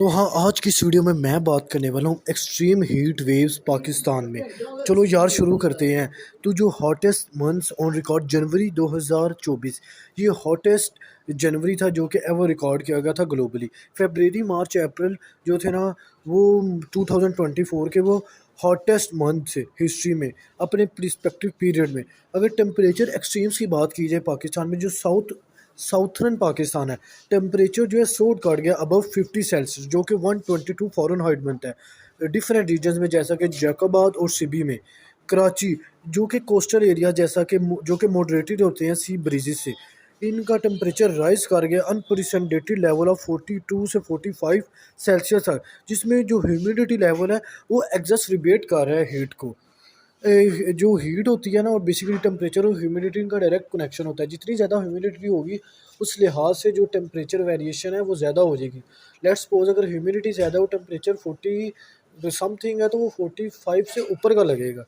तो हाँ, आज की इस वीडियो में मैं बात करने वाला हूँ एक्सट्रीम हीट वेव्स पाकिस्तान में। चलो यार शुरू करते हैं। तो जो हॉटेस्ट मंथ्स ऑन रिकॉर्ड जनवरी 2024, ये हॉटेस्ट जनवरी था जो कि एवर रिकॉर्ड किया गया था ग्लोबली। फरवरी मार्च अप्रैल जो थे ना, वो 2024 के वो हॉटेस्ट मंथ थे हिस्ट्री में अपने रिस्पेक्टिव पीरियड में। अगर टेम्परेचर एक्सट्रीम्स की बात की जाए पाकिस्तान में, जो साउथर्न पाकिस्तान है, टेम्परेचर जो है सोड काट गया अबव 50 सेल्सियस, जो कि 122 फ़ारेनहाइट बनता है डिफरेंट रीजन्स में, जैसा कि जैकोबाद और सिबी में। कराची जो कि कोस्टल एरिया जैसा कि जो कि मॉडरेटेड होते हैं सी ब्रीजेस से, इनका टेम्परेचर राइज कर गया अनप्रेसिडेंटेड लेवल ऑफ 42 से 45 सेल्सियस तक, जिसमें जो ह्यूमिडिटी लेवल है वो एग्जैस्परेट कर रहा है हीट को। जो हीट होती है ना, और बेसिकली टेम्परेचर और ह्यूमिडिटी का डायरेक्ट कनेक्शन होता है। जितनी ज़्यादा ह्यूमिडिटी होगी उस लिहाज से जो टेम्परेचर वेरिएशन है वो ज़्यादा हो जाएगी। लेट्स सपोज अगर ह्यूमिडिटी ज़्यादा हो, टेम्परेचर 40 समथिंग है, तो वो 45 से ऊपर का लगेगा।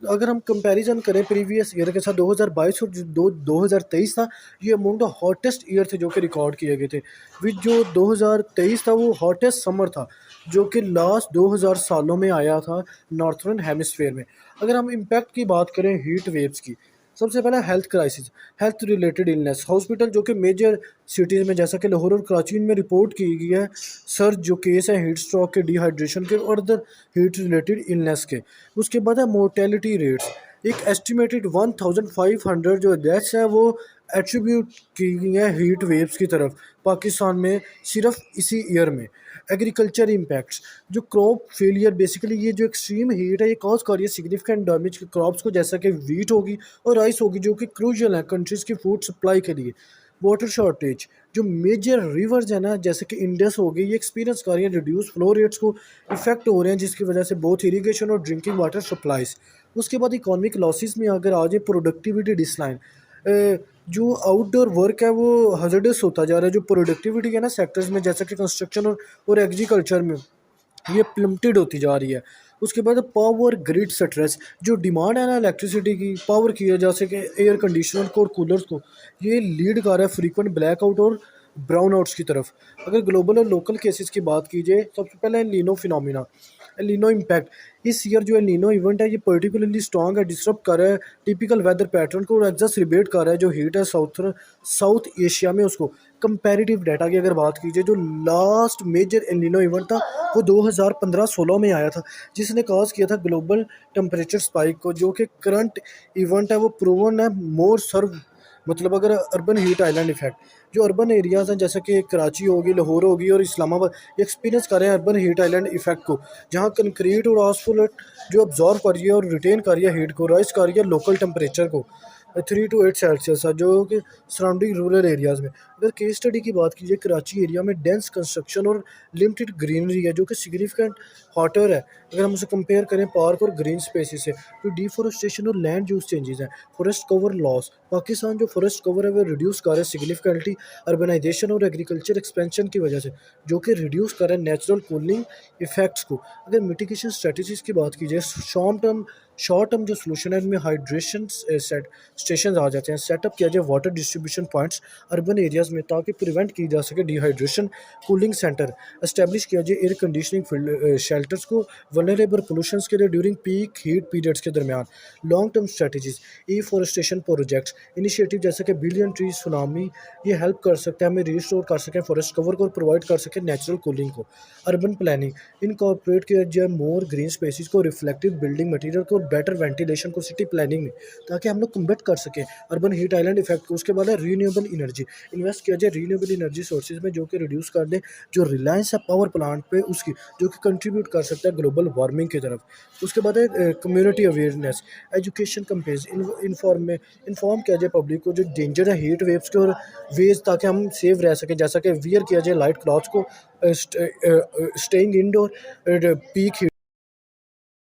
अगर हम कंपैरिजन करें प्रीवियस ईयर के साथ, 2022 और जो 2023 था, ये अमंग द हॉटेस्ट ईयर थे जो कि रिकॉर्ड किए गए थे। विच जो 2023 था वो हॉटेस्ट समर था जो कि लास्ट 2000 सालों में आया था नॉर्थर्न हेमिस्फेयर में। अगर हम इम्पैक्ट की बात करें हीट वेव्स की, सबसे पहला health crisis, health related illness. Hospital जो कि मेजर सिटीज़ में जैसा कि लाहौर और कराची में रिपोर्ट की गई है सर्च जो केस है हीट स्ट्रोक के, डिहाइड्रेशन के और अदर हीट रिलेटेड इलनेस के। उसके बाद है मोर्टेलिटी रेट्स। एक एस्टिमेटेड 1500 जो डेथ्स हैं वो एट्रीब्यूट की गई हैं हीट वेव्स की तरफ पाकिस्तान में सिर्फ इसी ईयर में। एग्रीकल्चर इम्पैक्ट्स, जो क्रॉप फेलियर, बेसिकली ये जो एक्सट्रीम हीट है ये कॉज कर रही है सिग्निफिकेंट डैमेज के क्रॉप्स को, जैसा कि वीट होगी और राइस होगी, जो कि क्रूशियल है कंट्रीज़ की फूड सप्लाई के लिए। वाटर शॉर्टेज, जो मेजर रिवर्स है ना जैसे कि इंडस हो गई, ये एक्सपीरियंस कर रही है रिड्यूस फ्लो रेट्स को इफेक्ट हो रहे हैं, जिसकी वजह से बहुत इरीगेशन और ड्रिंकिंग वाटर सप्लाईज। उसके बाद इकोनॉमिक लॉसेस में अगर आ जाए, प्रोडक्टिविटी डिसलाइन, जो आउटडोर वर्क है वो हजर्डस होता जा रहा है। जो प्रोडक्टिविटी है ना सेक्टर्स में जैसे कि कंस्ट्रक्शन और एग्रीकल्चर में, ये प्लम्प्टेड होती जा रही है। उसके बाद पावर ग्रिड स्ट्रेस, जो डिमांड है ना इलेक्ट्रिसिटी की पावर की है जैसे कि एयर कंडीशनर को और कूलर्स को, ये लीड कर रहा है फ्रीक्वेंट ब्लैकआउट और ब्राउन आउट्स की तरफ। अगर ग्लोबल और लोकल केसेस की बात की जाए, सबसे पहले लीनो फिनोमिना, एलिनो इम्पैक्ट। इस ईयर जो एलिनो इवेंट है ये पर्टिकुलरली स्ट्रॉन्ग है, डिस्टर्ब कर रहा है टिपिकल वेदर पैटर्न को और एग्जैस्परेट कर रहा है जो हीट है साउथ एशिया में उसको। कंपैरेटिव डाटा की अगर बात कीजिए, जो लास्ट मेजर एलिनो इवेंट था वो 2015-16 में आया था, जिसने कॉज किया था ग्लोबल टेम्परेचर स्पाइक को। जो कि करंट इवेंट है वो प्रूवन है मोर सर्व, मतलब अगर अर्बन हीट आइलैंड इफेक्ट, जो अर्बन एरियाज़ हैं जैसे कि कराची होगी, लाहौर होगी और इस्लामाबाद, ये एक्सपीरियंस कर रहे हैं अर्बन हीट आइलैंड इफेक्ट को, जहाँ कंक्रीट और आसफल्ट जो ऑब्जॉर्व कर रही है और रिटेन कर रही है हीट को, राइज कर रही है लोकल टेम्परेचर को 3 to 8 सेल्सियस है, जो कि सराउंडिंग रूरल एरियाज़ में। अगर केस स्टडी की बात कीजिए, कराची एरिया में डेंस कंस्ट्रक्शन और लिमिटेड ग्रीनरी है जो कि सिग्निफिकेंट हॉटर है अगर हम उसे कंपेयर करें पार्क और ग्रीन स्पेसिस से। जो डिफोरेस्टेशन और लैंड यूज चेंजेस हैं, फॉरेस्ट कवर लॉस, पाकिस्तान जो फॉरेस्ट कवर है वो रिड्यूस कर रहा है सिग्निफिकेंटली अर्बनाइजेशन और एग्रीकल्चर एक्सपेंशन की वजह से, जो कि रिड्यूस कर रहा है नेचुरल कूलिंग इफेक्ट्स को। अगर मिटिगेशन स्ट्रेटजीज की बात की जाए, शॉर्ट टर्म जो सोल्यूशन है इनमें हाइड्रेशन सेट स्टेशन आ जाते हैं, सेटअप किया जाए water distribution points urban areas में ताकि प्रिवेंट की जा सके डिहाइड्रेशन। कूलिंग सेंटर इस्टेब्लिश किया जाए, एयर कंडीशनिंग शेल्टर्स को वनरेबल पोल्यूशन के लिए ड्यूरिंग पीक हीट पीरियड्स के दरमियान। Long term strategies, forestation projects initiative जैसे कि बिलियन ट्री सुनामी, ये हेल्प कर सकते हैं हमें रिस्टोर कर सकें फॉरेस्ट कवर को और प्रोवाइड कर सकें नेचुरल कूलिंग को। अर्बन प्लानिंग, इनकॉर्पोरेट किया जाए मोर ग्रीन स्पेसिस को, रिफ्लेक्टिव बिल्डिंग मटीरियल को, बेटर वेंटिलेशन को सिटी प्लानिंग में, ताकि हम लोग कम्बेट कर सकें अर्बन हीट आइलैंड इफेक्ट को। उसके बाद है रीन्यूएबल एनर्जी, इन्वेस्ट किया जाए रीन्यूएबल एनर्जी सोर्सेज में जो कि रिड्यूस कर दें जो रिलायंस है पावर प्लांट पे उसकी, जो कि कंट्रीब्यूट कर सकता है ग्लोबल वार्मिंग की तरफ। उसके बाद है community awareness, education campaigns, inform किया जाए पब्लिक को जो डेंजर है हीट वेव्स के और वेज, ताकि हम सेफ रह सकें, जैसा कि वियर किया जाए लाइट क्लॉथ्स को, स्टेइंग इंडोर, पीक